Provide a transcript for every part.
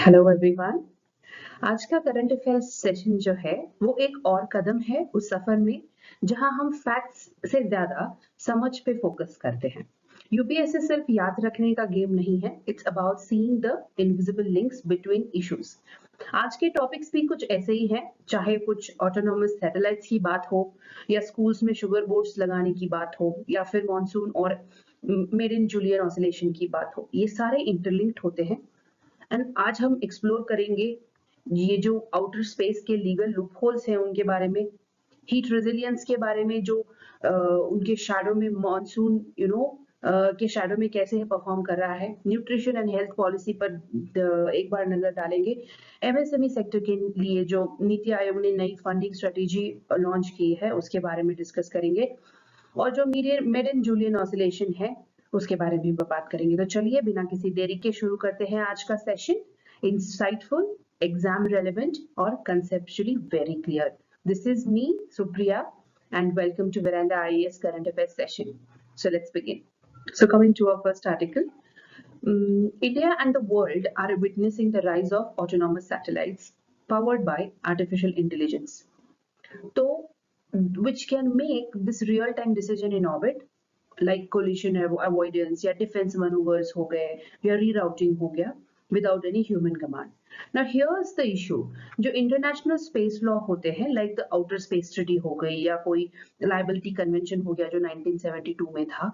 Hello everyone. आज का current affairs session जो है वो एक और कदम है उस सफर में जहां हम फैक्ट्स से ज्यादा समझ पे फोकस करते हैं। यूपीएससी सिर्फ याद रखने का गेम नहीं है, it's about seeing the invisible links between issues. आज के टॉपिक्स भी कुछ ऐसे ही हैं, चाहे कुछ ऑटोनोमस सैटेलाइट्स की बात हो या स्कूल्स में शुगर बोर्ड्स लगाने की बात हो या फिर मॉनसून और मेड इन जूलियन ऑसिलेशन की बात हो, ये सारे इंटरलिंक्ड होते हैं। एंड आज हम एक्सप्लोर करेंगे ये जो आउटर स्पेस के लीगल लूपहोल्स हैं उनके बारे में, हीट रेजिलियंस के बारे में, जो उनके शैडो में मॉनसून के शैडो में कैसे परफॉर्म कर रहा है, न्यूट्रिशन एंड हेल्थ पॉलिसी पर एक बार नजर डालेंगे। एमएसएमई सेक्टर के लिए जो नीति आयोग ने नई फंडिंग स्ट्रेटेजी लॉन्च की है उसके बारे में डिस्कस करेंगे, और जो मेड इन जूलियन ऑसिलेशन है उसके बारे में भी बात करेंगे। तो चलिए बिना किसी देरी के शुरू करते हैं आज का सेशन। इंसाइटफुल, एग्जाम रेलेवेंट और conceptually very clear. This is me Supriya and welcome to Veranda IAS current affairs session. So let's begin. So coming to our first article, India and the world are witnessing the rise of autonomous satellites powered by artificial intelligence. So which can make this real-time decision in orbit, like collision avoidance या defense maneuvers हो गए या rerouting हो गया without any human command. Now here's the issue, जो international space law होते हैं like the outer space treaty हो गई या कोई liability convention हो गया जो 1972 में था,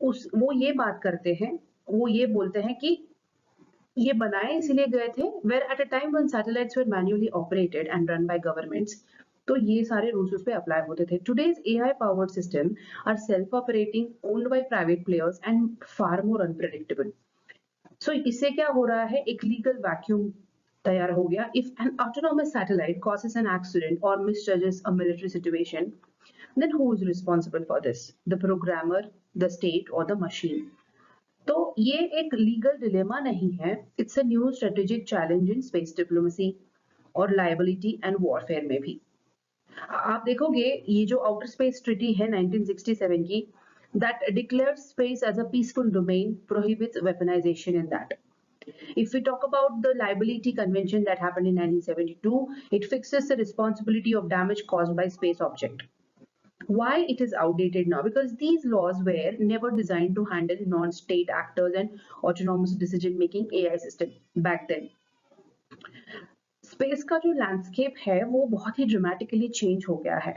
वो ये बात करते हैं, वो ये बोलते हैं कि ये बनाए इसलिए गए थे where at a time when satellites were manually operated and run by governments, तो ये सारे रूल्स उस पे अप्लाई होते थे। Today's AI powered system are self operating, owned by private players and far more unpredictable. So इससे क्या हो रहा है, एक लीगल वैक्यूम तैयार हो गया। If an autonomous satellite causes an accident or misjudges a military situation, then who is responsible for this? The programmer, the state or the machine? तो ये एक लीगल डिलेमा नहीं है, it's a new strategic challenge in space diplomacy और liability and warfare में भी। आप देखोगे ये जो आउटर स्पेस ट्रीटी है 1967 की, that declares space as a peaceful domain, prohibits weaponization in that. If we talk about the liability convention that happened in 1972, it fixes the responsibility of damage caused by space object. Why it is outdated now? Because these laws were never designed to handle non-state actors and autonomous decision making AI system back then. Space का जो landscape है वो बहुत ही dramatically change हो गया है।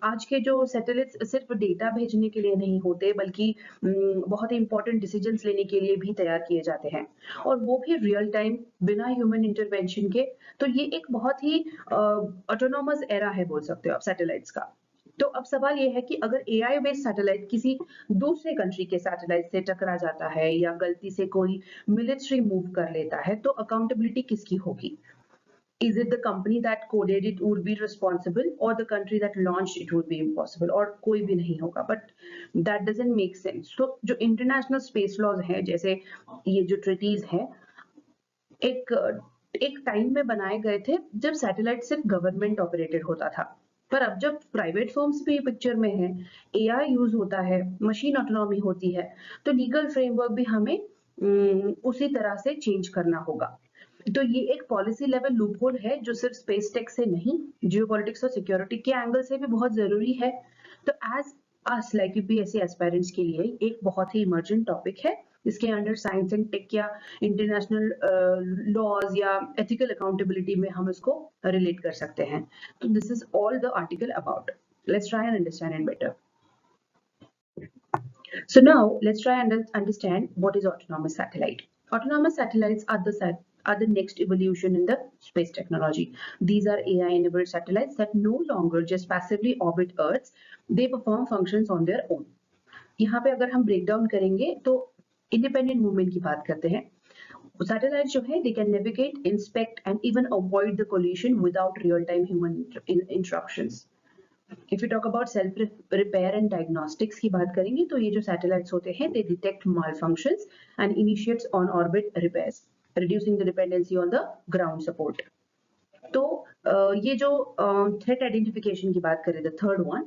आज के जो सैटेलाइट्स सिर्फ डेटा भेजने के लिए नहीं होते, बल्कि बहुत ही इंपॉर्टेंट डिसीजंस लेने के लिए भी तैयार किए जाते हैं, और वो भी रियल टाइम बिना ह्यूमन इंटरवेंशन के। तो ये एक बहुत ही ऑटोनोमस एरा है बोल सकते हो आप सैटेलाइट्स का। तो अब सवाल ये है कि अगर एआई बेस्ड सैटेलाइट किसी दूसरे कंट्री के सैटेलाइट से टकरा जाता है या गलती से कोई मिलिट्री मूव कर लेता है, तो अकाउंटेबिलिटी किसकी होगी? Is it the company that coded it would be responsible, or the country that launched it would be impossible, और कोई भी नहीं होगा? But that doesn't make sense. So जो international space laws हैं, जैसे ये जो treaties हैं, एक एक टाइम में बनाए गए थे जब सैटेलाइट सिर्फ गवर्नमेंट ऑपरेटेड होता था, पर अब जब प्राइवेट फर्म्स भी पिक्चर में है, एआई यूज होता है, मशीन ऑटोनॉमी होती है, तो लीगल फ्रेमवर्क भी हमें उसी तरह से चेंज करना होगा। तो ये एक पॉलिसी लेवल लूपहोल है जो सिर्फ स्पेस टेक से नहीं, जियोपॉलिटिक्स और सिक्योरिटी के एंगल से भी बहुत जरूरी है। तो as us like UPSC aspirants के लिए एक बहुत ही इमर्जेंट टॉपिक है। इसके अंडर साइंस एंड टेक या इंटरनेशनल लॉज या एथिकल अकाउंटेबिलिटी में हम इसको रिलेट कर सकते हैं। तो this is all the article about. Let's try and understand it better. So now let's try and understand what is autonomous satellite. Autonomous satellites are the next evolution in the space technology. These are AI-enabled satellites that no longer just passively orbit Earth; they perform functions on their own. यहाँ पे अगर हम break down करेंगे तो independent movement की बात करते हैं। Satellites जो है, they can navigate, inspect, and even avoid the collision without real-time human interruptions. If you talk about self repair and diagnostics की बात करेंगे तो ये जो सैटेलाइट्स होते हैं, they detect malfunctions and initiates on orbit repairs, reducing the dependency on the ground support. तो ये जो threat identification की बात करें, the third one,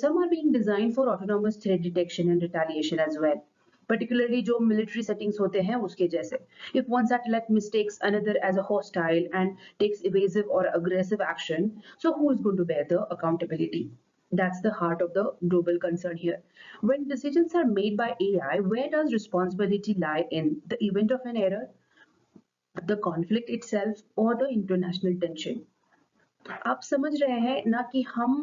some are being designed for autonomous threat detection and retaliation as well. particularly जो military settings होते हैं उसके जैसे. If one satellite mistakes another as a hostile and takes evasive or aggressive action, so who is going to bear the accountability? That's the heart of the global concern here. When decisions are made by AI, where does responsibility lie in the event of an error, the conflict itself, or the international tension? आप समझ रहे हैं ना कि हम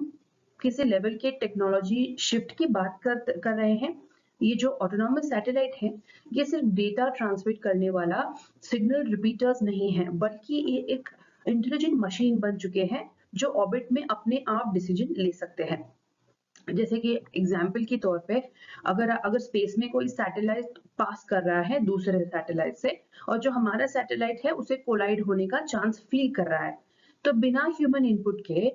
किसी level के technology shift की बात कर रहे हैं. ये जो ऑटोनॉमस सैटेलाइट है, ये सिर्फ डेटा ट्रांसमिट करने वाला सिग्नल रिपीटर्स नहीं है, बल्कि ये एक इंटेलिजेंट मशीन बन चुके हैं जो ऑर्बिट में अपने आप डिसीजन ले सकते हैं. जैसे कि एग्जाम्पल के तौर पे अगर अगर स्पेस में कोई सैटेलाइट पास कर रहा है दूसरे सैटेलाइट से, और जो हमारा सैटेलाइट है उसे कोलाइड होने का चांस फील कर रहा है, तो बिना ह्यूमन इनपुट के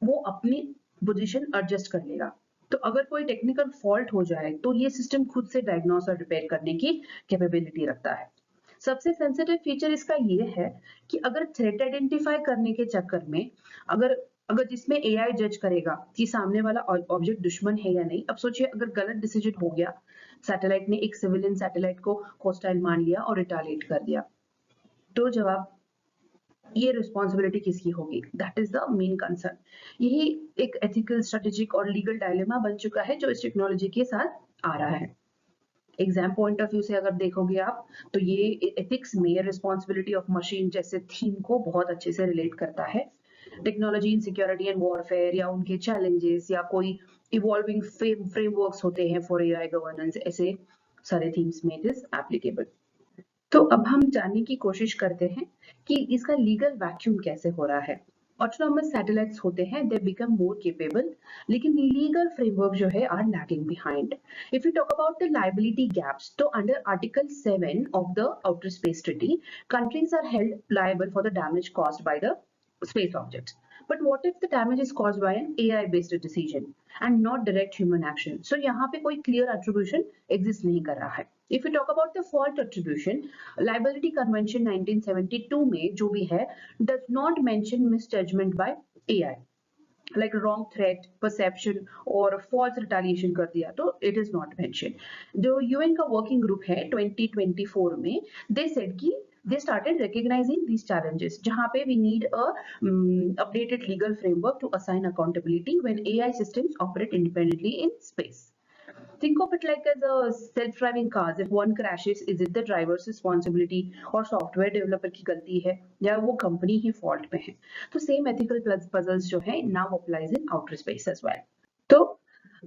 वो अपनी पोजीशन एडजस्ट कर लेगा. तो अगर कोई टेक्निकल फॉल्ट हो जाए तो ये सिस्टम खुद से डायग्नोस और रिपेयर करने की कैपेबिलिटी रखता है. सबसे सेंसिटिव फीचर इसका ये है कि अगर थ्रेट आइडेंटिफाई करने के चक्कर में अगर अगर जिसमें एआई जज करेगा कि सामने वाला ऑब्जेक्ट दुश्मन है या नहीं. अब सोचिए अगर गलत डिसीजन हो गया, सैटेलाइट ने एक सिविलियन सैटेलाइट को हॉस्टाइल मान लिया और रिटालिएट कर दिया, तो जवाब ये रिस्पॉन्सिबिलिटी किसकी होगी? That is the main concern. यही एक एथिकल, स्ट्रेटेजिक और लीगल डायलेमा बन चुका है जो इस टेक्नोलॉजी के साथ आ रहा है. एग्जाम पॉइंट ऑफ व्यू से अगर देखोगे आप, तो ये एथिक्स में रिस्पॉन्सिबिलिटी ऑफ मशीन जैसे थीम को बहुत अच्छे से रिलेट करता है. Technology in security and warfare या उनके चैलेंजेस या कोई इवॉल्विंग फ्रेमवर्क्स होते हैं फॉर एआई गवर्नेंस, ऐसे सारे थीम्स में इट इज एप्लीकेबल. तो अब हम जानने की कोशिश करते हैं कि इसका लीगल वैक्यूम कैसे हो रहा है. ऑटोनॉमस सैटेलाइट्स होते हैं, दे बिकम मोर केपेबल, लेकिन लीगल फ्रेमवर्क जो है are lagging behind. If you talk about the liability gaps, तो under article 7 of the outer space treaty, countries are held liable for the damage caused by the space objects. But what if the damage is caused by an AI-based decision and not direct human action? So यहाँ पे कोई clear attribution exist नहीं कर रहा है. If we talk about the fault attribution, Liability Convention 1972 में जो भी है does not mention misjudgment by AI. Like wrong threat, perception और false retaliation कर दिया तो it is not mentioned. जो UN का working group है 2024 में, they said कि they started recognizing these challenges, जहाँ पे we need a updated legal framework to assign accountability when AI systems operate independently in space. Think of it like as a self-driving cars. If one crashes, is it the driver's responsibility or software developer की गलती है या वो company ही fault पे है? तो same ethical puzzles जो है now applies in outer space as well. तो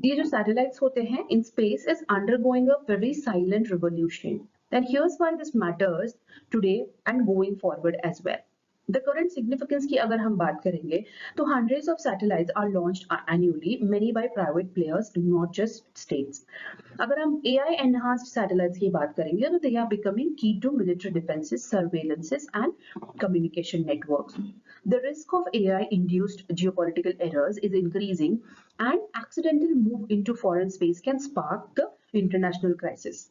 ये जो satellites होते हैं in space is undergoing a very silent revolution. And here's why this matters today and going forward as well. The current significance की अगर हम बात करेंगे तो hundreds of satellites are launched annually, many by private players, not just states. अगर हम AI enhanced satellites की बात करेंगे तो they are becoming key to military defenses, surveillances and communication networks. The risk of AI induced geopolitical errors is increasing, and accidental move into foreign space can spark the international crisis.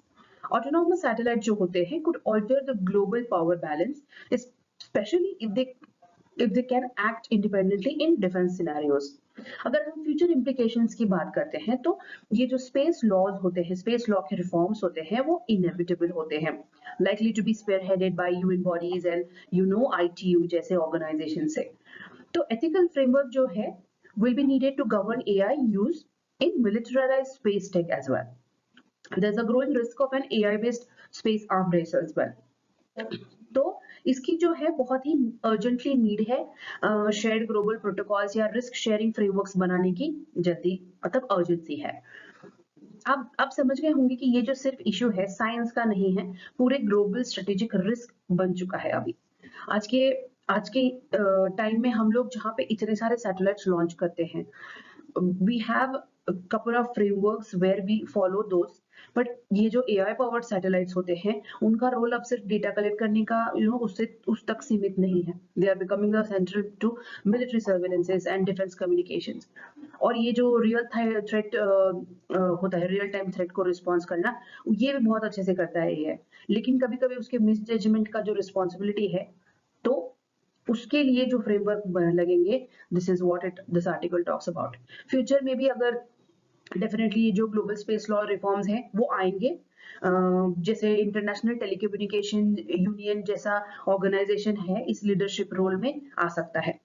Autonomous satellites जो होते हैं could alter the global power balance, especially if they can act independently in defense scenarios. अगर हम future implications की बात करते हैं तो ये जो स्पेस लॉज होते हैं, स्पेस लॉ के रिफॉर्म्स होते हैं, वो इनएविटेबल होते हैं, likely to be spearheaded by UN bodies and ITU जैसे ऑर्गेनाइजेशन से. तो ethical framework जो है will be needed to govern AI use in militarized space tech as well. There's a growing risk of an AI-based space arms race as well. तो इसकी जो है बहुत ही अर्जेंटली नीड है शेयर्ड ग्लोबल प्रोटोकॉल्स या risk sharing frameworks बनाने की जल्दी, मतलब अर्जेंसी है. आप समझ गए होंगे कि ये जो सिर्फ इशू है साइंस का नहीं है, पूरे ग्लोबल स्ट्रेटेजिक रिस्क बन चुका है. अभी आज के टाइम में हम लोग जहाँ पे इतने सारे सैटेलाइट्स लॉन्च करते हैं, we have a couple of frameworks where we follow those, but ये जो AI powered satellites होते हैं उनका रोल अब सिर्फ डेटा कलेक्ट करने का उससे उस तक सीमित नहीं है. They are becoming the central to military surveillances and defense communications. और ये जो रियल थ्रेट होता है, रियल टाइम थ्रेट को रिस्पॉन्स करना, ये भी बहुत अच्छे से करता है AI. लेकिन कभी कभी उसके मिसजजमेंट का जो रिस्पॉन्सिबिलिटी है, तो उसके लिए जो फ्रेमवर्क लगेंगे, this is what this article talks about. Future में भी अगर डेफिनेटली जो ग्लोबल स्पेस लॉ रिफॉर्म्स हैं वो आएंगे। जैसे इंटरनेशनल टेलीकम्युनिकेशन यूनियन जैसा ऑर्गेनाइजेशन है इस लीडरशिप रोल में आ सकता है।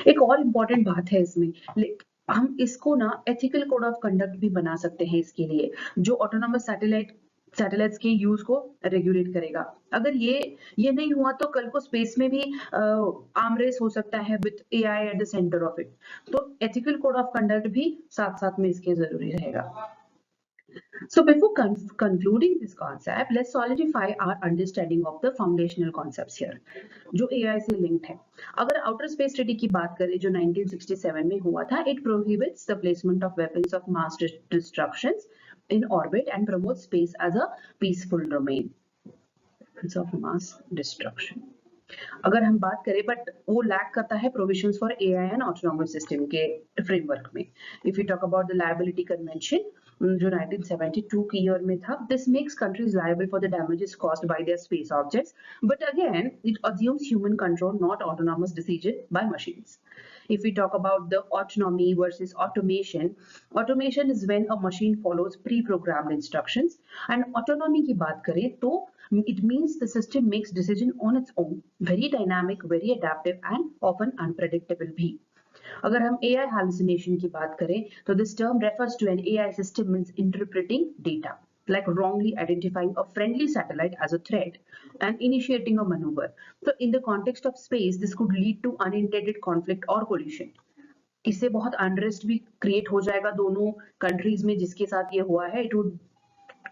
एक और इम्पॉर्टेंट बात है इसमें, हम इसको ना एथिकल कोड ऑफ कंडक्ट भी बना सकते हैं इसके लिए, जो ऑटोनॉमस सैटेलाइट्स के यूज को रेगुलेट करेगा। अगर ये नहीं हुआ तो कल को स्पेस में भी आर्म रेस हो सकता है with AI at the centre of it. तो एथिकल कोड ऑफ कंडक्ट भी साथ साथ में इसके जरूरी रहेगा। So before concluding this concept, let's solidify our understanding of the foundational concepts here, जो AI से linked है। अगर outer space treaty की बात करें जो 1967 में हुआ था, it prohibits the placement of weapons of mass destructions in orbit and promotes space as a peaceful domain. Weapons of mass destruction. अगर हम बात करें बट वो लैक करता है provisions for AI and autonomous system के फ्रेमवर्क में। If you talk about the liability convention जो 1972 की ईयर में था, this makes countries liable for the damages caused by there space objects, but again it assumes human control, not autonomous decision by machines. If we talk about the autonomy versus automation, automation is when a machine follows pre-programmed instructions, and autonomy की बात करें तो it means the system makes decision on its own, very dynamic, very adaptive and often unpredictable भी। अगर हम AI hallucination की बात करें तो this term refers to an AI system means interpreting data, like wrongly identifying a friendly satellite as a threat and initiating a maneuver. So in the context of space, this could lead to unintended conflict or collision. इससे बहुत unrest भी create हो जाएगा दोनों countries में जिसके साथ ये हुआ है। It would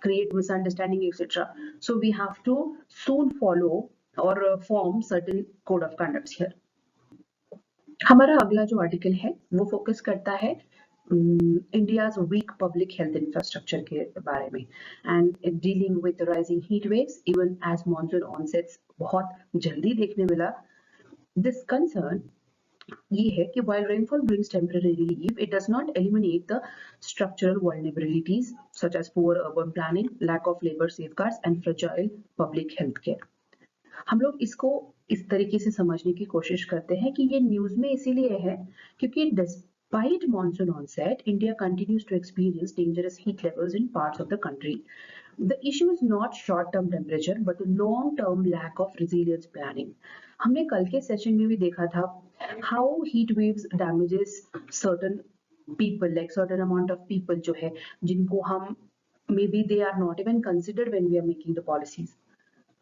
create misunderstanding etc. So we have to soon follow or form certain code of conducts here. हमारा अगला जो आर्टिकल है वो फोकस करता है India's weak public health infrastructure के बारे में and dealing with rising heat waves even as monsoon onsets बहुत जल्दी देखने मिला। दिस कंसर्न ये है कि while rainfall brings temporary relief, it does not eliminate the structural vulnerabilities such as poor urban planning, lack of labor safeguards and fragile public health care. हम लोग इसको इस तरीके से समझने की कोशिश करते हैं कि ये न्यूज में इसीलिए है क्योंकि despite monsoon onset, India continues to experience dangerous heat levels in parts of the country. The issue is not short-term temperature, but the long-term lack of resilience planning. हमने कल के सेशन में भी देखा था how heat waves damages certain people, like certain amount of people जो है जिनको हम maybe they are not even considered when we are making the policies.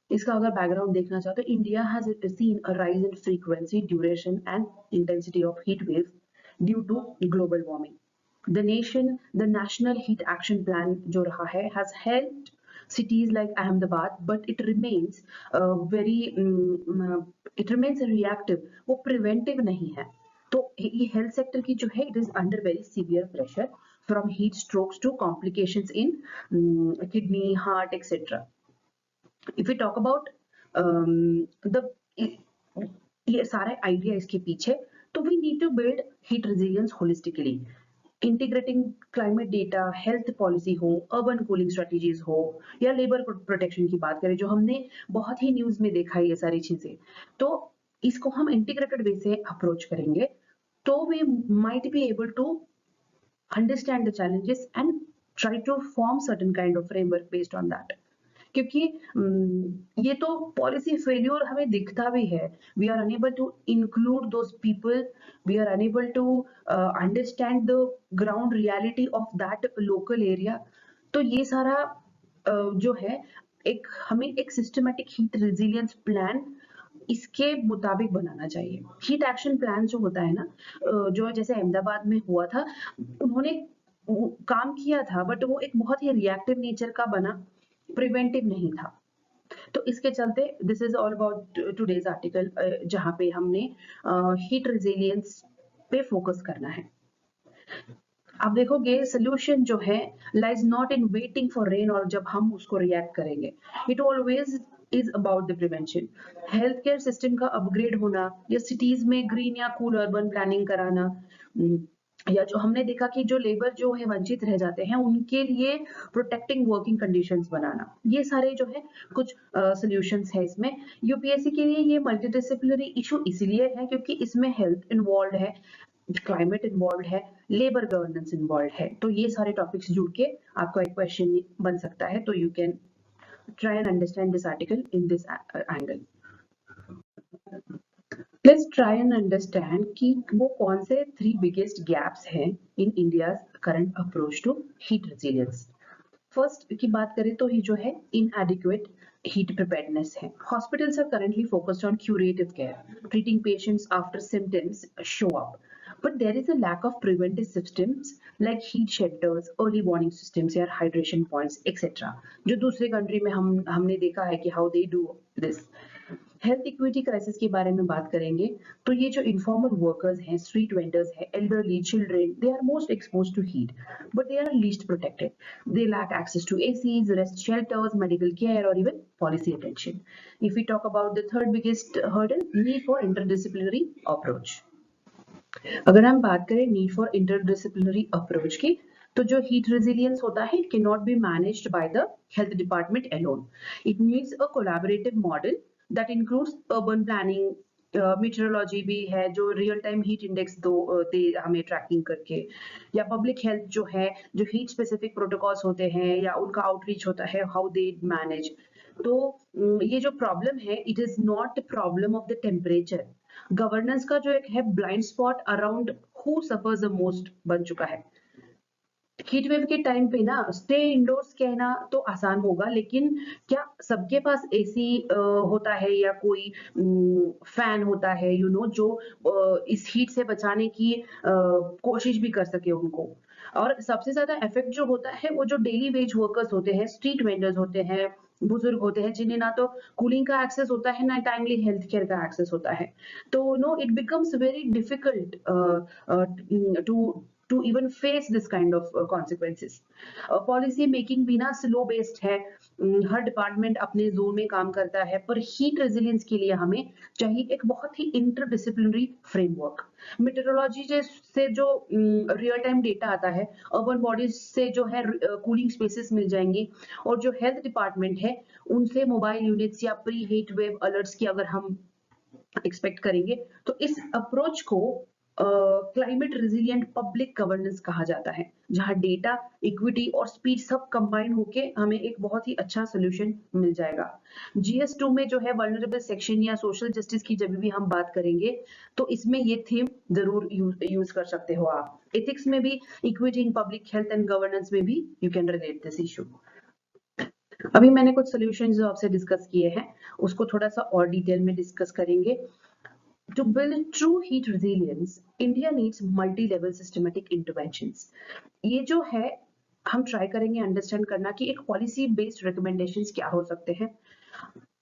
इसका अगर बैकग्राउंड देखना चाहो तो India has seen a rise in frequency, duration and intensity of heat waves due to global warming. The national heat action plan जो रहा है has helped cities like Ahmedabad, but it remains reactive, वो preventive नहीं है। तो ये health sector की जो है it is under very severe pressure from heat strokes to complications in kidney, heart, etc. If we talk about the ये सारे आइडिया इसके पीछे, तो we need to build heat resilience holistically, integrating climate data, health policy हो, urban cooling strategies हो या labour protection की बात करें जो हमने बहुत ही न्यूज में देखा है ये सारी चीजें, तो इसको हम इंटीग्रेटेड वे से अप्रोच करेंगे तो we might be able to understand the challenges and try to form certain kind of framework based on that. क्योंकि ये तो पॉलिसी फेल्योर हमें दिखता भी है, we are unable to include those people, we are unable to understand the ground reality of that local area. तो ये सारा जो है हमें एक सिस्टमेटिक हीट रेजिलियंस प्लान इसके मुताबिक बनाना चाहिए। हीट एक्शन प्लान जो होता है ना, जो जैसे अहमदाबाद में हुआ था, उन्होंने काम किया था बट वो एक बहुत ही रिएक्टिव नेचर का बना, प्रिवेंटिव नहीं था। तो इसके चलते this is all about today's article जहां पे हमने हीट रेजिलियंस पे फोकस करना है। आप देखोगे सोल्यूशन जो है lies not in waiting for rain और जब हम उसको रिएक्ट करेंगे, it always is about the prevention. Health care system का अपग्रेड होना या सिटीज में ग्रीन या कूल अर्बन प्लानिंग कराना, या जो हमने देखा कि जो लेबर जो है वंचित रह जाते हैं उनके लिए प्रोटेक्टिंग वर्किंग कंडीशंस बनाना, ये सारे जो है कुछ सॉल्यूशंस है इसमें। यूपीएससी के लिए ये मल्टीडिसिप्लिनरी इशू इसलिए है क्योंकि इसमें हेल्थ इन्वॉल्व है, क्लाइमेट इन्वॉल्व है, लेबर गवर्नेंस इन्वॉल्व है, तो ये सारे टॉपिक्स जुड़ के आपका एक क्वेश्चन बन सकता है. तो you can try and understand this article in this angle. Let's try and understand कि वो कौन से 3 biggest gaps हैं in India's current approach to heat resilience. First की बात करें तो ये जो है inadequate heat preparedness है. Hospitals are currently focused on curative care, treating patients after symptoms show up. But there is a lack of preventive systems like heat shelters, early warning systems या hydration points, etc. जो दूसरे country में हमने देखा है कि how they do this. Health equity crisis के बारे में बात करेंगे तो ये जो इनफॉर्मल वर्कर्स हैं, स्ट्रीट वेंडर्स हैं, elderly, children, they are most exposed to heat but they are least protected. They lack access to ACs, rest shelters, medical care, or even policy attention. If we talk about the third biggest hurdle, need for interdisciplinary approach. अगर हम बात करें need for interdisciplinary approach की, तो जो heat resilience होता है, it cannot be managed by the health department alone. It needs a collaborative model that includes urban planning, meteorology भी है जो रियल टाइम हीट इंडेक्स दे हमें ट्रैकिंग करके, या पब्लिक हेल्थ जो है, जो हीट स्पेसिफिक प्रोटोकॉल्स होते हैं या उनका आउटरीच होता है, हाउ दे मैनेज. तो ये जो प्रॉब्लम है, it is not problem of the temperature. Governance का जो एक है blind spot around who suffers the most बन चुका है. हीट वेव के टाइम पे ना स्टे इंडोर्स कहना तो आसान होगा, लेकिन क्या सबके पास एसी होता है या कोई फैन होता है जो इस हीट से बचाने की कोशिश भी कर सके उनको. और सबसे ज्यादा इफेक्ट जो होता है वो जो डेली वेज वर्कर्स होते हैं, स्ट्रीट वेंडर्स होते हैं, बुजुर्ग होते हैं, जिन्हें ना तो कूलिंग का एक्सेस होता है ना टाइमली हेल्थ केयर का एक्सेस होता है. तो it becomes very difficult to even face this kind of consequences. Policy making भी ना स्लो बेस्ड है. हर डिपार्टमेंट अपने जोन में काम करता है, पर हीट रेजिलियंस के लिए हमें चाहिए एक बहुत ही इंटरडिसिप्लिनरी फ्रेमवर्क. मेट्रोलॉजी से जो रियल टाइम डेटा आता है, अर्बन बॉडीज से जो है कूलिंग स्पेसेस मिल जाएंगी, और जो हेल्थ डिपार्टमेंट है उनसे मोबाइल यूनिट्स या प्री हीट वेव अलर्ट्स की अगर हम एक्सपेक्ट करेंगे, तो इस अप्रोच को क्लाइमेट रेजिलिएंट पब्लिक गवर्नेंस कहा जाता है, जहां डेटा, इक्विटी और स्पीड सब कंबाइन होके हमें एक बहुत ही अच्छा सोल्यूशन मिल जाएगा. GS2 में जो है वल्नरेबल सेक्शन या सोशल जस्टिस की जब भी हम बात करेंगे, तो इसमें ये थीम जरूर यूज कर सकते हो आप. एथिक्स में भी, equity in public health and governance में भी you can relate this issue. अभी मैंने कुछ सॉल्यूशंस जो आपसे डिस्कस किए हैं, उसको थोड़ा सा और डिटेल में डिस्कस करेंगे. To build true heat resilience, India needs multi-level systematic interventions. ये जो है हम ट्राई करेंगे अंडरस्टैंड करना कि एक पॉलिसी बेस्ड रिकमेंडेशंस क्या हो सकते हैं.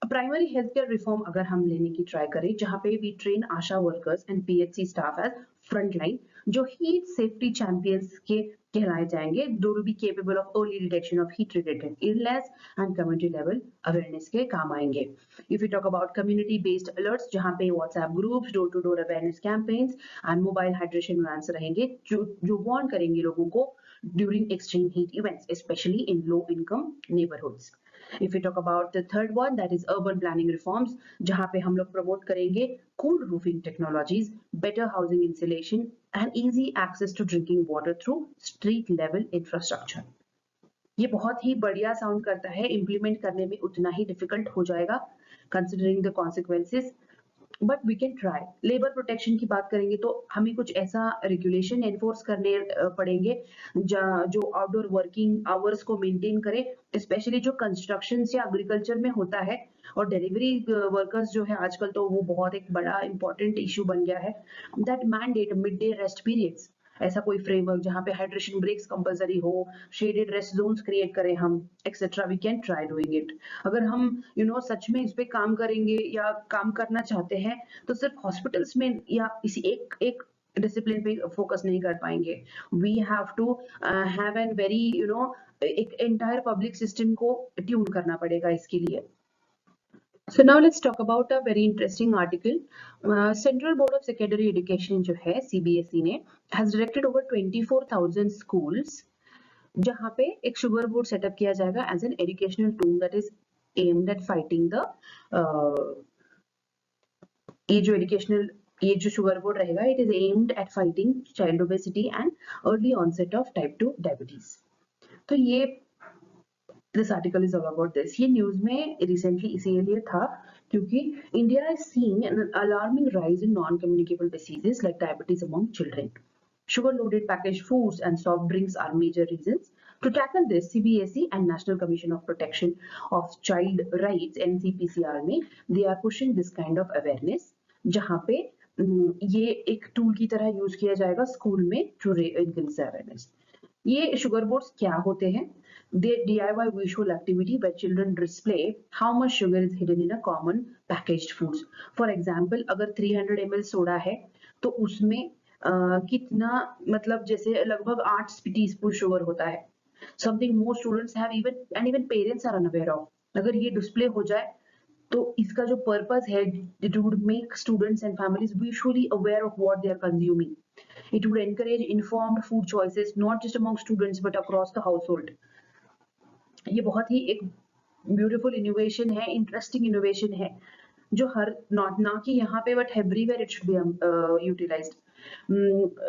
प्राइमरी हेल्थ केयर रिफॉर्म अगर हम लेने की ट्राई करें, जहां पे we train ASHA workers and PHC staff as front line, जो हीट सेफ्टी चैंपियंस के कहलाए जाएंगे. Though will be capable of early detection of heat related illness and community level awareness के काम आएंगे. If you talk about community based alerts, जहां पे WhatsApp groups, door to door awareness campaigns and mobile hydration vans रहेंगे, जो warn करेंगे लोगों को during extreme heat events, specially in low income neighbourhoods. If we talk about the third one, that is urban planning reforms, जहां पे हम लोग promote करेंगे cool roofing technologies, better housing insulation and easy access to drinking water through street level infrastructure. ये बहुत ही बढ़िया sound करता है, इम्प्लीमेंट करने में उतना ही डिफिकल्ट हो जाएगा considering the consequences, but we can try. Labour protection की बात करेंगे तो हमें कुछ ऐसा रेगुलेशन एनफोर्स करने पड़ेंगे जो आउटडोर वर्किंग आवर्स को मेंटेन करे, स्पेशली जो कंस्ट्रक्शन या एग्रीकल्चर में होता है. और डिलीवरी वर्कर्स जो है आजकल, तो वो बहुत एक बड़ा इंपॉर्टेंट इशू बन गया है. That mandate mid day rest periods, ऐसा कोई फ्रेमवर्क जहां पे हाइड्रेशन ब्रेक्स कंपलसरी हो, शेडेड रेस्ट जोन्स क्रिएट करें हम, etcetera. We can try doing it. अगर हम सच में इस पे काम करेंगे या काम करना चाहते हैं, तो सिर्फ हॉस्पिटल्स में या इसी एक डिसिप्लिन पे फोकस नहीं कर पाएंगे. We have to have an very एक एंटायर पब्लिक सिस्टम को ट्यून करना पड़ेगा इसके लिए. So now let's talk about a very interesting article. Central Board of Secondary Education जो है CBSE ने has directed over 24,000 schools, जहाँ पे एक शुगर बोर्ड सेटअप किया जाएगा as an educational tool that is aimed at fighting the ये जो educational ये जो शुगर बोर्ड रहेगा, it is aimed at fighting child obesity and early onset of type 2 diabetes. तो ये this article is all about this. ये news में recently इसीलिए था क्योंकि India is seeing an alarming rise in non communicable diseases like diabetes among children. Sugar loaded packaged foods and soft drinks are major reasons. To tackle this, CBSE and National Commission of Protection of Child Rights NCPCR में they are pushing this kind of awareness, जहाँ पे ये एक tool की तरह use किया जाएगा school में टू इंक्रीज अवेयरनेस। ये शुगर बोर्ड्स क्या होते हैं? They DIY visual activity where children display how much sugar is hidden in a common packaged foods. For example, अगर 300 ml सोडा है तो उसमें कितना, मतलब जैसे लगभग 8 टीस्पून शुगर होता है। Something most students have even and even parents are unaware of. अगर ये डिस्प्ले हो जाए तो इसका जो पर्पस है, it would make students and families visually aware of what they are consuming. It would encourage informed food choices not just among students but across the household. ये बहुत ही एक ब्यूटीफुल इनोवेशन है, इंटरेस्टिंग इनोवेशन है, जो हर not ना कि यहाँ पे but everywhere it should be utilized.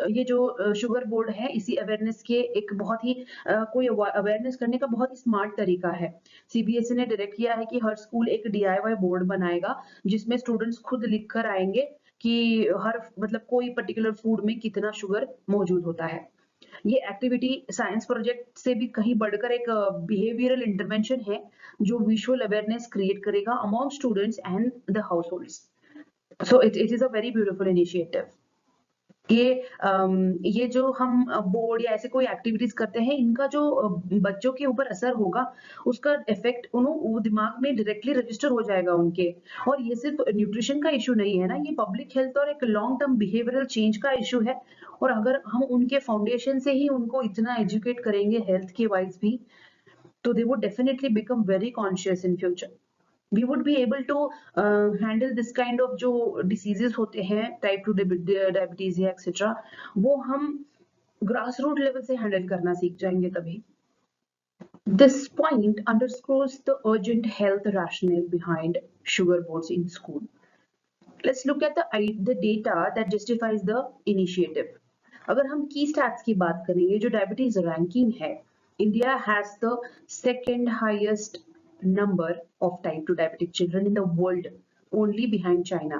ये जो शुगर बोर्ड है इसी अवेयरनेस के एक बहुत ही कोई अवेयरनेस करने का बहुत ही स्मार्ट तरीका है। सीबीएसई ने डायरेक्ट किया है कि हर स्कूल एक डीआईवाई बोर्ड बनाएगा जिसमें स्टूडेंट्स खुद लिख कर आएंगे कि हर मतलब कोई पर्टिकुलर फूड में कितना शुगर मौजूद होता है। ये एक्टिविटी साइंस प्रोजेक्ट से भी कहीं बढ़कर एक बिहेवियरल इंटरवेंशन है जो विजुअल अवेयरनेस क्रिएट करेगा among students and the households. So it is a very beautiful initiative. ये जो हम बोर्ड या ऐसे कोई एक्टिविटीज करते हैं, इनका जो बच्चों के ऊपर असर होगा, उसका इफेक्ट वो दिमाग में डायरेक्टली रजिस्टर हो जाएगा उनके। और ये सिर्फ न्यूट्रिशन का इशू नहीं है ना, ये पब्लिक हेल्थ और एक लॉन्ग टर्म बिहेवियरल चेंज का इशू है। और अगर हम उनके फाउंडेशन से ही उनको इतना एजुकेट करेंगे हेल्थ के वाइज भी, तो they would definitely become very conscious in future. we would be able to handle this kind of जो diseases होते हैं टाइप 2 डायबिटीज या एक्सेट्रा, वो हम ग्रास रूट लेवल से हैंडल करना सीख जाएंगे तभी। This point underscores the urgent health rationale behind sugar boards in school. Let's look at the data that justifies the initiative. अगर हम की स्टैट्स की बात करेंगे, जो डायबिटीज रैंकिंग है, India has the second highest number of type 2 diabetic children in the world, only behind China.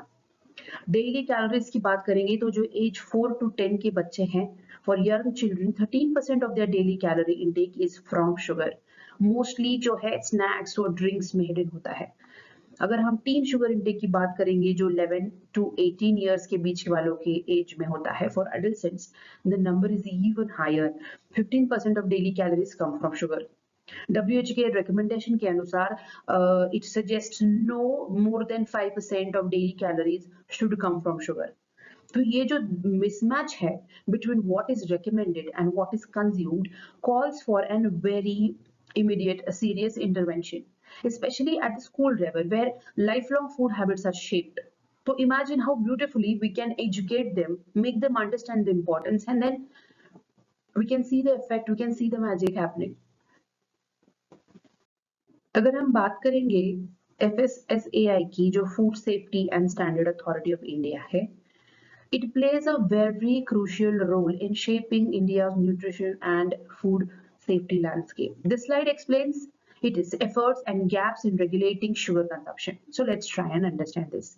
Daily calories की बात करेंगे तो जो एज 4 to 10 के बच्चे हैं, for young children 13% of their daily calorie intake is from sugar. Mostly जो है स्नैक्स और ड्रिंक्स में हिडन होता है। अगर हम टीन शुगर इनटेक की बात करेंगे जो 11 to 18 इयर्स के बीच वालों के एज में होता है, for adults the number is even higher, 15% of daily calories come from sugar. WHO के रिकमेंडेशन के अनुसार it suggest no more than 5% of daily calories should come from sugar. तो ये जो मिसमैच है between what is recommended and what is consumed calls for an very immediate serious intervention, especially at the school level where lifelong food habits are shaped. So imagine how beautifully we can educate them, make them understand the importance, and then we can see the effect, we can see the magic happening. अगर हम बात करेंगे FSSAI की, जो food safety and standard authority of India है, it plays a very crucial role in shaping India's nutrition and food safety landscape. This slide explains its efforts and gaps in regulating sugar consumption. So let's try and understand this.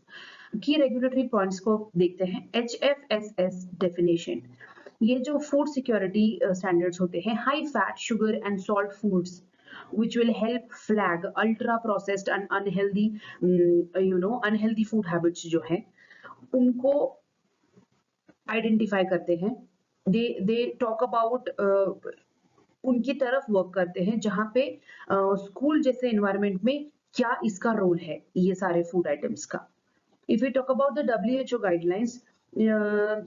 Key regulatory points को देखते हैं। HFSS definition. ये जो food security standards होते हैं, high fat, sugar and salt foods which will help flag ultra processed and unhealthy unhealthy food habits जो हैं उनको आइडेंटिफाई करते हैं। दे टॉक अबाउट उनकी तरफ वर्क करते हैं जहां पे स्कूल जैसे एनवायरनमेंट में क्या इसका रोल है ये सारे फूड आइटम्स का। If you talk about the WHO guidelines,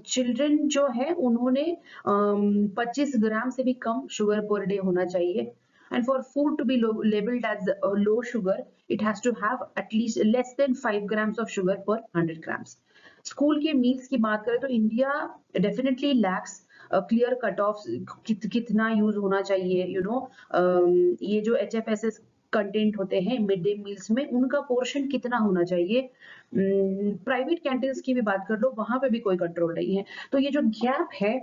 children जो है उन्होंने 25 ग्राम से भी कम शुगर पर डे होना चाहिए, and for food to be labeled as low sugar it has to have at least less than 5 grams of sugar per 100 grams. School के meals की बात करें तो India definitely lakhs clear cut off कितना use होना चाहिए। ये जो HFSS कंटेंट होते हैं मिड डे मील्स में, उनका पोर्शन कितना होना चाहिए प्राइवेट कैंटीन्स की भी बात कर लो, वहां पे भी कोई कंट्रोल नहीं है। तो ये जो गैप है,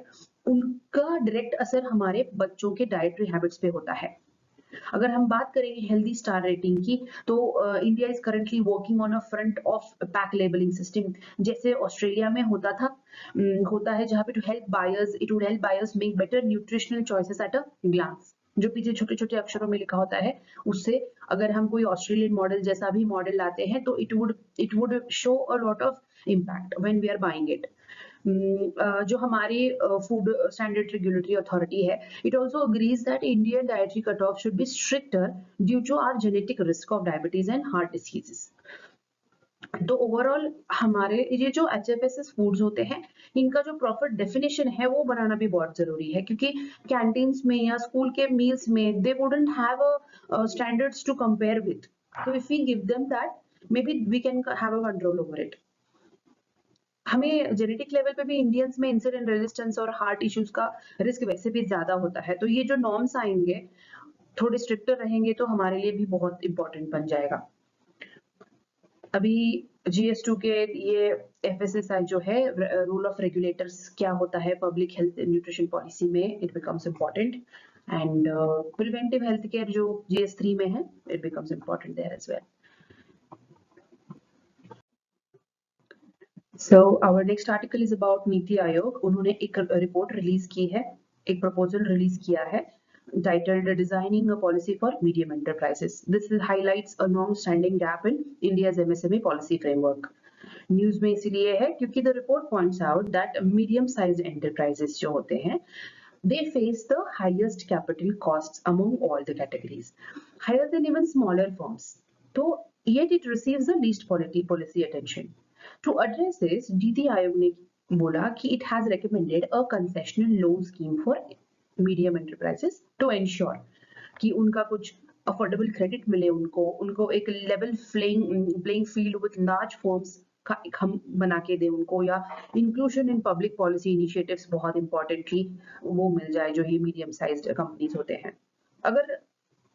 उनका डायरेक्ट असर हमारे बच्चों के डाइटरी हैबिट्स पे होता है। अगर हम बात करें हेल्दी स्टार रेटिंग की, तो India is currently working on a front of pack labeling system, जैसे ऑस्ट्रेलिया में होता था, होता है, जहाँ पे to help buyers, it would help buyers make better nutritional choices at a glance. जो पीछे छोटे छोटे अक्षरों में लिखा होता है, उससे अगर हम कोई ऑस्ट्रेलियन मॉडल जैसा भी मॉडल लाते हैं, तो it would show a lot of impact when we are buying it. जो हमारी फूड स्टैंडर्ड रेगुलेटरी अथॉरिटी है, it also agrees that Indian dietary cutoff should be stricter due to our genetic risk of diabetes and heart diseases. तो overall हमारे ये जो HFSS foods होते हैं, इनका जो प्रॉपर डेफिनेशन है वो बनाना भी बहुत जरूरी है, क्योंकि कैंटीन्स में या स्कूल के मील्स में they wouldn't have a standards to compare with. So if we give them that, maybe we can have a control over it. हमें जेनेटिक लेवल पे भी इंडियंस में इंसुलिन रेजिस्टेंस और हार्ट इश्यूज का risk वैसे भी ज्यादा होता है, तो ये जो नॉर्म्स आएंगे थोड़े स्ट्रिक्टर रहेंगे तो हमारे लिए भी बहुत इंपॉर्टेंट बन जाएगा। अभी GS2 के ये FSSI जो है, रूल ऑफ रेगुलेटर्स क्या होता है पब्लिक हेल्थ न्यूट्रिशन पॉलिसी में, it becomes important, and preventive health care जो GS3 में है, it becomes important there as well. So our next article is about NITI Aayog. उन्होंने एक रिपोर्ट रिलीज की है, एक प्रपोजल रिलीज किया है titled Designing a Policy for Medium Enterprises. This highlights a long-standing gap in India's MSME policy framework. News में इसीलिए है क्योंकि the report points out that medium-sized enterprises जो होते हैं, they face the highest capital costs among all the categories, higher than even smaller firms. So yet it receives the least policy attention. To address this, NITI Aayog ने बोला कि it has recommended a concessional loan scheme for medium enterprises to ensure कि उनका कुछ affordable credit मिले, उनको एक level playing field with large firms का एक हम बना के दे उनको, या inclusion in public policy initiatives बहुत इंपॉर्टेंटली वो मिल जाए जो ये मीडियम साइज्ड कंपनीज होते हैं। अगर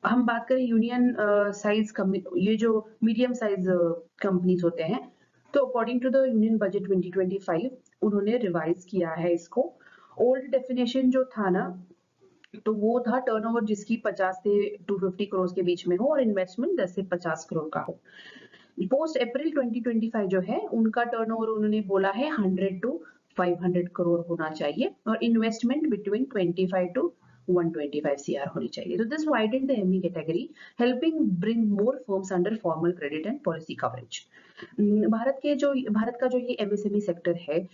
हम बात करें यूनियन साइज ये जो मीडियम साइज कंपनीज होते हैं, तो according to the union budget 2025 उन्होंने रिवाइज किया है इसको। ओल्ड डेफिनेशन जो था ना, तो वो था टर्नओवर जिसकी 50 से 250 करोड़ के बीच में हो और इन्वेस्टमेंट 10 से 50 करोड़ का हो। पोस्ट अप्रैल 2025 जो है, उनका टर्नओवर उन्होंने बोला है 100 to 500 करोड़ होना चाहिए और इन्वेस्टमेंट बिटवीन 25 to 125 CR होनी चाहिए। तो this widened the ME category, helping bring more firms under formal credit and policy coverage. Bharat का जो ये MSME सेक्टर है,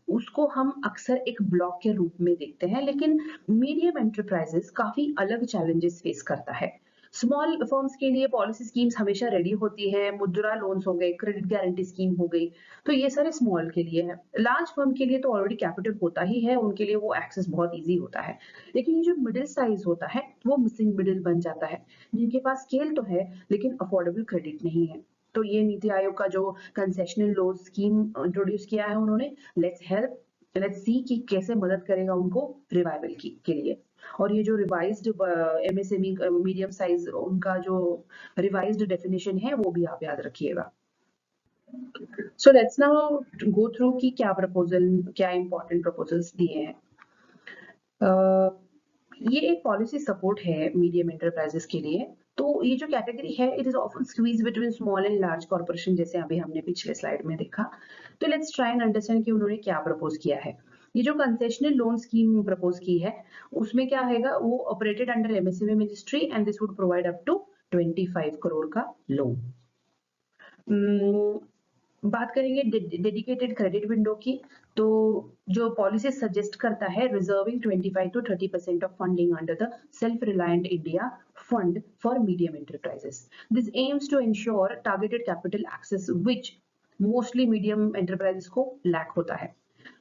उसको हम अक्सर एक ब्लॉक के रूप में देखते हैं, लेकिन मीडियम एंटरप्राइजेस काफी अलग चैलेंजेस फेस करता है। स्मॉल फर्म्स के लिए पॉलिसी स्कीम्स हमेशा रेडी होती है, मुद्रा लोन्स हो गए, क्रेडिट गारंटी स्कीम हो गई, तो ये सारे स्मॉल के लिए है। लार्ज फर्म के लिए तो ऑलरेडी कैपिटल होता ही है, उनके लिए वो एक्सेस बहुत इजी होता है, लेकिन ये जो मिडिल साइज होता है वो मिसिंग मिडिल बन जाता है, जिनके पास स्केल तो है लेकिन अफोर्डेबल क्रेडिट नहीं है। तो ये नीति आयोग का जो कंसेशनल लोन स्कीम इंट्रोड्यूस किया है उन्होंने, लेट्स सी कि कैसे मदद करेगा उनको रिवाइवल के लिए। और ये जो रिवाइज्ड MSME मीडियम साइज, उनका जो रिवाइज्ड डेफिनेशन है वो भी आप याद रखिएगा। So let's now go through कि क्या इंपॉर्टेंट प्रपोजल्स दिए हैं। ये एक पॉलिसी सपोर्ट है मीडियम एंटरप्राइजेस के लिए। तो ये जो कैटेगरी है, it is often squeeze between small and large corporation, जैसे अभी हमने पिछले स्लाइड में देखा। तो लेट्स ट्राई एंड अंडरस्टैंड कि उन्होंने क्या प्रपोज किया है। ये जो कंसेशनल लोन स्कीम प्रपोज की है, उसमें क्या है, वो operated under MSME ministry and this would provide up to 25 crore का लोन। बात करेंगे डेडिकेटेड क्रेडिट विंडो की, तो जो पॉलिसी सजेस्ट करता है reserving 25 to 30% of funding under the self reliant India fund for medium enterprises. This aims to ensure targeted capital access which mostly medium enterprises को lack होता है।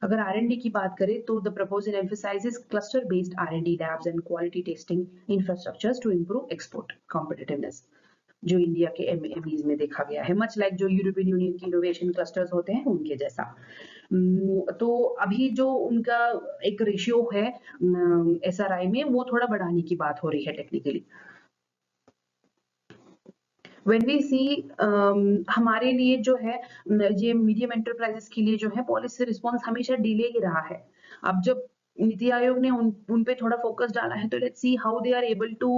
अगर R&D की बात करें तो the proposal emphasizes cluster based R&D labs and quality testing infrastructures to improve export competitiveness, जो India के MSMEs में देखा गया है, मच लाइक जो यूरोपियन यूनियन की इनोवेशन क्लस्टर्स होते हैं उनके जैसा। तो अभी जो उनका एक रेशियो है SRI में, वो थोड़ा बढ़ाने की बात हो रही है टेक्निकली। व्हेन वी सी हमारे लिए जो है ये मीडियम एंटरप्राइजेस के लिए जो है पॉलिसी रिस्पॉन्स हमेशा डिले ही रहा है। अब जब नीति आयोग ने उन पे थोड़ा फोकस डाला है तो let's see how they are able to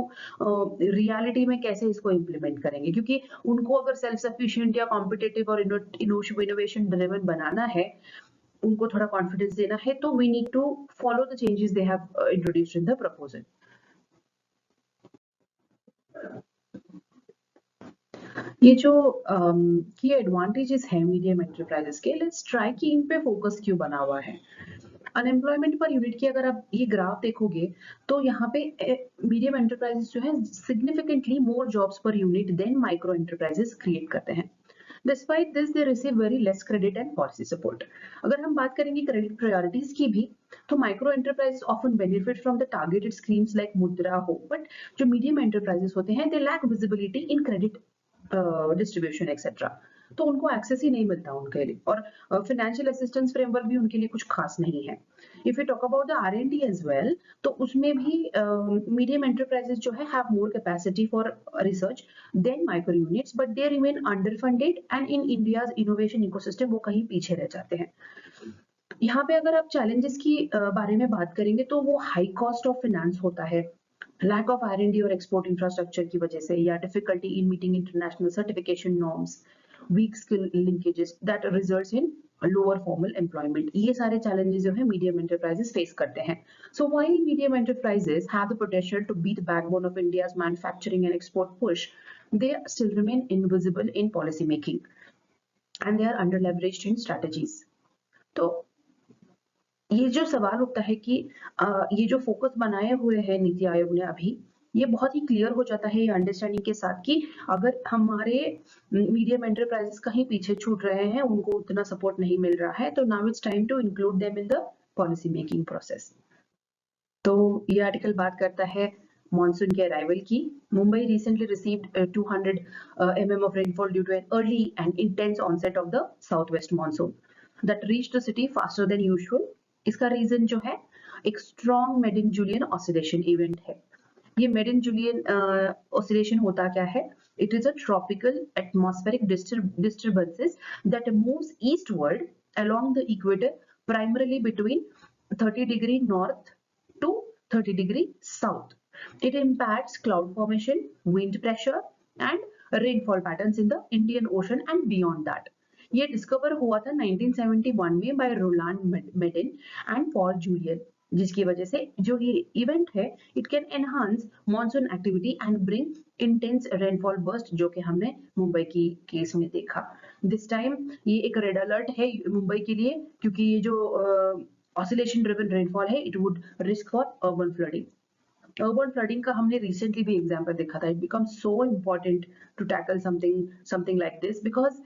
reality में कैसे इसको इम्प्लीमेंट करेंगे, क्योंकि उनको अगर सेल्फ सफिशिएंट या कॉम्पिटिटिव और इनोवेशन ड्रिवन बनाना है, उनको थोड़ा कॉन्फिडेंस देना है, तो we need to follow the changes they have introduced in the proposal. ये जो की एडवांटेजेस है मीडियम एंटरप्राइजेस के, लेट्स ट्राई कि इन पे फोकस क्यों बना हुआ है। अनएम्प्लॉयमेंट पर यूनिट की अगर आप ये ग्राफ देखोगे तो यहाँ पे मीडियम एंटरप्राइजेस जो है significantly more jobs per unit than micro enterprises create करते हैं। Despite this they receive very less credit and policy support. अगर हम बात करेंगे क्रेडिट प्रायोरिटीज की भी, तो micro enterprises often benefit from the targeted schemes like Mudra हो, बट जो मीडियम एंटरप्राइजेस होते हैं they lack visibility in credit distribution etcetera, तो उनको एक्सेस ही नहीं मिलता उनके लिए, और फाइनेंशियल असिस्टेंस फ्रेमवर्क भी उनके लिए कुछ खास नहीं है। If you talk about the R&D as well, तो उसमें भी मीडियम एंटरप्राइजेस जो है have more capacity for research than micro units, but they remain under funded and in India's innovation ecosystem वो कहीं पीछे रह जाते हैं। यहाँ पे अगर आप चैलेंजेस की बारे में बात करेंगे तो वो हाई कॉस्ट ऑफ फाइनेंस होता है, लैक ऑफ R&D और एक्सपोर्ट इंफ्रास्ट्रक्चर की वजह से, या difficulty in meeting international certification norms, weak skill linkages that results in lower formal employment. ये सारे चैलेंजेस जो है मीडियम एंटरप्राइजेस फेस करते हैं। So while medium enterprises have the potential to be the backbone of India's manufacturing and export push, they still remain invisible in policy making and they are under leveraged in strategies. तो ये जो सवाल उठता है कि ये जो focus बनाए हुए हैं नीति आयोग ने अभी, ये बहुत ही क्लियर हो जाता है ये अंडरस्टैंडिंग के साथ कि अगर हमारे मीडियम एंटरप्राइजेस कहीं पीछे छूट रहे हैं, उनको उतना सपोर्ट नहीं मिल रहा है, तो now it's time to include them in the policy making process. तो ये आर्टिकल बात करता है मॉनसून के अराइवल की। Mumbai recently received 200 mm of rainfall due to an early and intense onset of the southwest monsoon that reached the city faster than usual. इसका reason जो है एक स्ट्रॉन्ग मेडिन जूलियन ऑसिलेशन इवेंट है। ये मेडिन जूलियन ऑसिलेशन होता क्या है? It is a tropical atmospheric disturbances that moves eastward along the equator primarily between 30° north to 30° south. It impacts cloud formation, wind pressure and rainfall patterns in the Indian Ocean and beyond that. ये discover हुआ था 1971 में by Roland Madden and Paul Julian, जिसकी वजह से जो ये event है it can enhance monsoon activity and bring intense rainfall burst, जो कि हमने मुंबई की केस में देखा। दिस टाइम ये एक रेड अलर्ट है मुंबई के लिए, क्योंकि ये जो ऑसिलेशन ड्रिवन रेनफॉल है it would risk for urban flooding. Urban flooding का हमने रिसेंटली भी एग्जांपल देखा था। It becomes so important to tackle something like this, because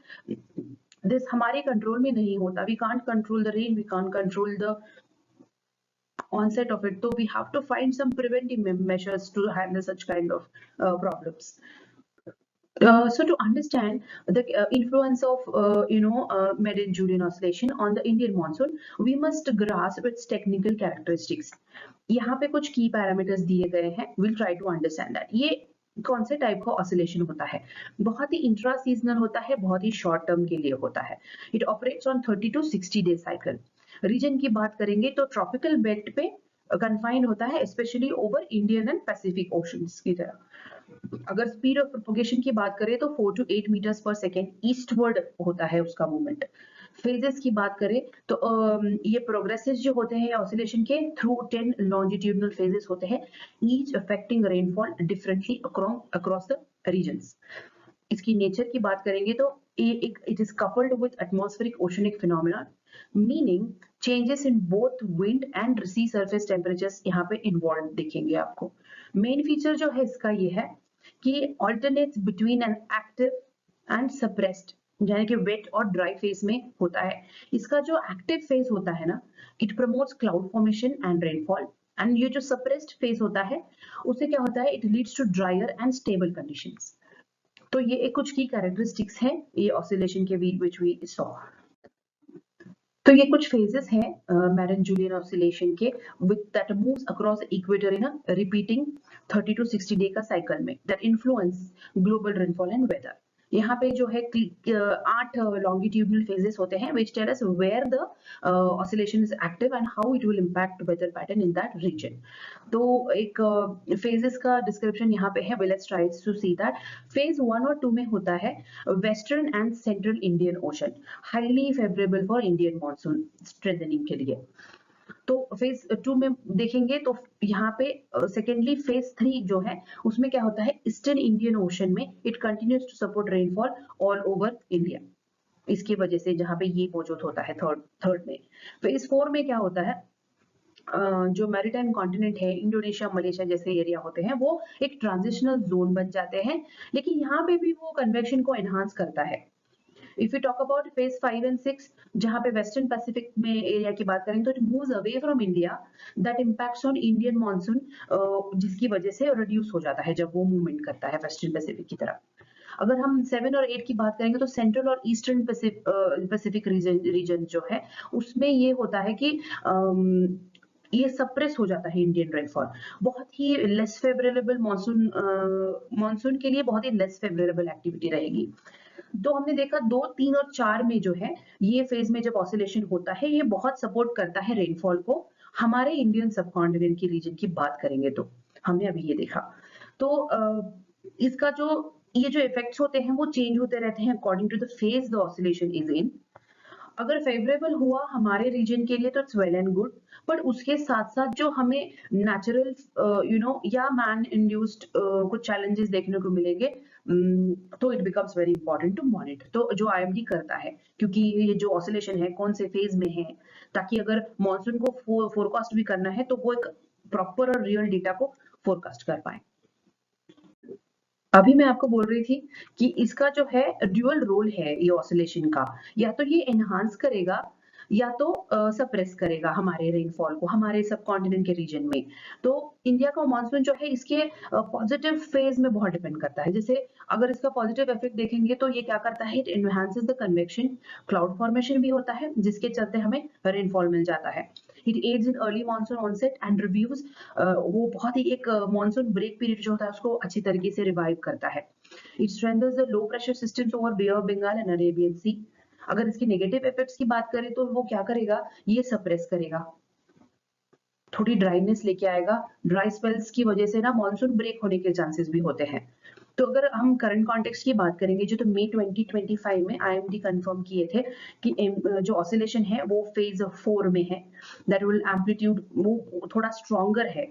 this हमारे कंट्रोल में नहीं होता। We can't control the rain, we can't control the onset of it, so we have to find some preventive measures to handle such kind of problems. So to understand the influence of Median Julian oscillation on the Indian monsoon, we must grasp its technical characteristics. यहाँ पे कुछ की parameters दिए गए हैं, we'll try to understand that. ये कौन से टाइप का ऑसिलेशन होता है? बहुत ही इंट्रा सीजनल होता है, बहुत ही शॉर्ट टर्म के लिए होता है। It operates on 30 to 60 day cycle. Region की बात करेंगे तो ट्रॉपिकल बेल्ट पे कन्फाइंड होता है, specially over Indian and Pacific oceans की तरह। अगर स्पीड ऑफ प्रोपोगेशन की बात करें तो 4 to 8 मीटर्स पर सेकेंड ईस्टवर्ड होता है उसका मूवमेंट। फेजेस की बात करें तो ये प्रोग्रेसेस जो होते हैं ऑसिलेशन के थ्रू 10 लॉन्जिट्यूडनल फेजेस होते हैं, each affecting rainfall differently across the regions. इसकी नेचर की बात करेंगे तो it is coupled with atmospheric oceanic phenomena, meaning changes in both wind and sea surface temperatures यहाँ पे इन्वॉल्व दिखेंगे आपको। मेन फीचर जो है इसका ये है कि alternates between an active and suppressed, यानी कि वेट और ड्राई फेज में होता है। इसका जो एक्टिव फेज होता है ना, it promotes cloud formation and rainfall, and ये जो सप्रेस्ड फेज होता है उससे क्या होता है, it leads to drier and stable conditions. तो ये कुछ की कैरेक्टरिस्टिक्स हैं ये ऑसिलेशन के व्हिच वी सॉ। तो ये कुछ फेजेस हैं मेडिन जूलियन ऑसिलेशन के, with that moves across equator in a repeating 30 to 60 day का साइकिल में that influence global rainfall and weather. यहाँ पे जो है 8 लॉन्गिट्यूडनल फेजेस होते हैं which tell us where the oscillation is active and how it will impact weather pattern in that region। तो एक फेजेस का डिस्क्रिप्शन यहाँ पे है। Let's try to see that। Phase 1 और 2 में होता है western and central Indian ocean, highly favourable for Indian monsoon strengthening के लिए। तो फेज 2 में देखेंगे तो यहाँ पे सेकेंडली फेज 3 जो है उसमें क्या होता है, ईस्टर्न इंडियन ओशन में it continues to support rainfall all over India, इसकी वजह से जहाँ पे ये मौजूद होता है थर्ड में। फेज 4 में क्या होता है, जो मैरीटाइम कॉन्टिनेंट है, इंडोनेशिया मलेशिया जैसे एरिया होते हैं, वो एक ट्रांजिशनल जोन बन जाते हैं, लेकिन यहाँ पे भी वो कन्वेक्शन को एनहांस करता है। If you talk about phase 5 and 6, जहां पे वेस्टर्न पैसिफिक में एरिया की बात करें तो it moves away from India, that impacts on Indian monsoon, जिसकी वजह से रिड्यूस हो जाता है जब वो मूवमेंट करता है वेस्टर्न पैसिफिक की तरफ। अगर हम 7 और 8 की बात करेंगे तो सेंट्रल और ईस्टर्न पैसिफिक रीजन जो है उसमें ये होता है कि ये सप्रेस हो जाता है इंडियन रेनफॉल, बहुत ही लेस फेवरेबल मॉनसून के लिए बहुत ही लेस फेवरेबल एक्टिविटी रहेगी। तो हमने देखा 2, 3 और 4 में जो है ये फेज में जब ऑसिलेशन होता है ये बहुत सपोर्ट करता है रेनफॉल को। हमारे इंडियन सबकॉन्टिनेंट की रीजन की बात करेंगे तो हमने अभी ये देखा। तो इसका जो ये जो इफेक्ट्स होते हैं वो चेंज होते रहते हैं according to the phase the oscillation is in. अगर फेवरेबल हुआ हमारे रीजन के लिए तो it's well and good, but उसके साथ साथ जो हमें नेचुरल या मैन इंड्यूस्ड कुछ चैलेंजेस देखने को मिलेंगे, तो it becomes very important to monitor. तो जो आईएमडी करता है, क्योंकि ये जो ऑसिलेशन है कौन से फेज में है, ताकि अगर मॉनसून को फोरकास्ट भी करना है तो वो एक प्रॉपर और रियल डेटा को फोरकास्ट कर पाए। अभी मैं आपको बोल रही थी कि इसका जो है ड्यूअल रोल है ये ऑसिलेशन का, या तो ये एनहांस करेगा या तो सप्रेस करेगा हमारे रेनफॉल को हमारे सब कॉन्टिनेंट के रीजन में। तो इंडिया का मानसून जो है इसके पॉजिटिव फेज में बहुत डिपेंड करता है। जैसे अगर इसका पॉजिटिव इफेक्ट देखेंगे तो ये क्या करता है, it enhances the convection, cloud formation भी होता है जिसके चलते हमें रेनफॉल मिल जाता है। It aids in early monsoon onset and reviews, वो बहुत ही एक मानसून ब्रेक पीरियड जो होता है उसको अच्छी तरीके से रिवाइव करता है। It strengthens the low pressure systems over Bay of Bengal and Arabian Sea. अगर इसके नेगेटिव इफेक्ट्स की बात करें तो वो क्या करेगा, ये सप्रेस करेगा, थोड़ी ड्राइनेस लेके आएगा। ड्राई स्पेल्स की वजह से ना मानसून ब्रेक होने के चांसेस भी होते हैं। तो अगर हम करंट कॉन्टेक्स्ट की बात करेंगे जो तो मई 2025 में आईएमडी कंफर्म किए थे कि जो ऑसिलेशन है वो फेज 4 में है, दैट विल एम्पलीट्यूड वो थोड़ा स्ट्रॉन्गर है।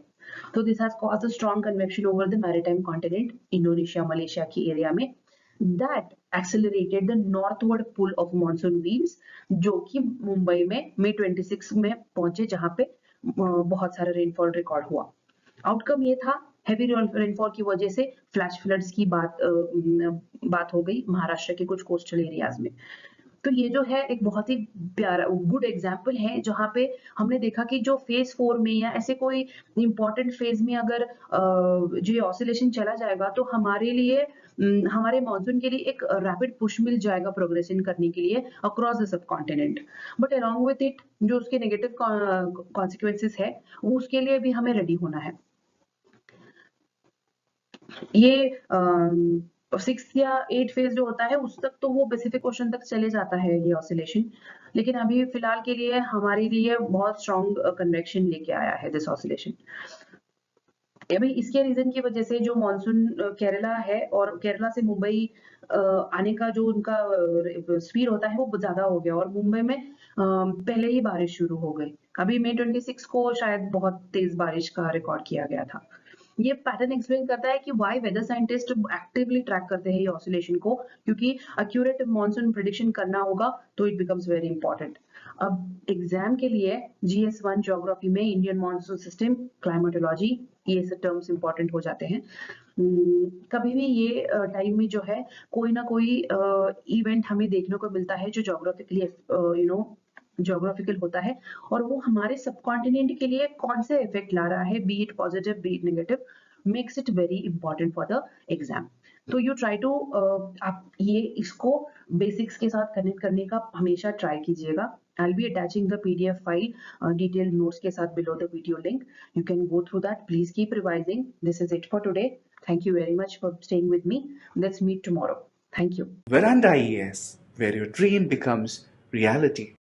तो this has caused a strong convection over the maritime continent, Indonesia Malaysia की एरिया में, that accelerated the northward pull of monsoon winds, जो कि मुंबई में मई 26 में पहुंचे, जहां पे बहुत सारा रेनफॉल रिकॉर्ड हुआ। आउटकम ये था, हेवी रेनफॉल की वजह से फ्लैश फ्लड्स की बात हो गई महाराष्ट्र के कुछ कोस्टल एरियाज में। तो ये जो है एक बहुत ही प्यारा गुड एग्जाम्पल है जहाँ पे हमने देखा कि जो फेज 4 में या ऐसे कोई इंपॉर्टेंट फेज में अगर जो ऑसिलेशन चला जाएगा तो हमारे लिए हमारे मानसून के लिए एक रैपिड पुश मिल जाएगा प्रोग्रेशन करने के लिए across the sub continent. But along with it जो उसके नेगेटिव कॉन्सिक्वेंसेस है वो उसके लिए भी हमें रेडी होना है। ये 6 या 8 फेज जो होता है उस तक तो वो पैसिफिक ओशन तक चले जाता है ये ऑसिलेशन, लेकिन अभी फिलहाल के लिए हमारे लिए बहुत स्ट्रॉन्ग कन्वेक्शन लेके आया है दिस ऑसिलेशन। अभी इसके रीजन की वजह से जो मानसून केरला है और केरला से मुंबई आने का जो उनका स्पीड होता है वो ज्यादा हो गया और मुंबई में पहले ही बारिश शुरू हो गई। अभी मई 26 को शायद बहुत तेज बारिश का रिकॉर्ड किया गया था। ये पैटर्न एक्सप्लेन करता है कि why weather scientist actively track करते हैं ये ऑसिलेशन को, क्योंकि एक्यूरेट मानसून प्रेडिक्शन करना होगा तो इट बिकम्स वेरी इंपॉर्टेंट। अब एग्जाम के लिए GS1 ज्योग्राफी में इंडियन मानसून सिस्टम, क्लाइमेटोलॉजी, ये सब टर्म्स इंपॉर्टेंट हो जाते हैं। कभी भी ये टाइम में जो है कोई ना कोई इवेंट हमें देखने को मिलता है जो ज्योग्राफिकली ज्योग्राफिकल होता है और वो हमारे सबकॉन्टिनेंट के लिए कौन से इफेक्ट ला रहा है, B it positive B it negative, makes it very important for the exam. तो यू ट्राई टू आप ये इसको बेसिक्स के साथ कनेक्ट करने का हमेशा ट्राई कीजिएगा। I'll be attaching the PDF file, detailed notes के साथ below the video link. You can go through that. Please keep revising. This is it for today. Thank you very much for staying with me. Let's meet tomorrow. Thank you. Veranda IAS, where your dream becomes reality.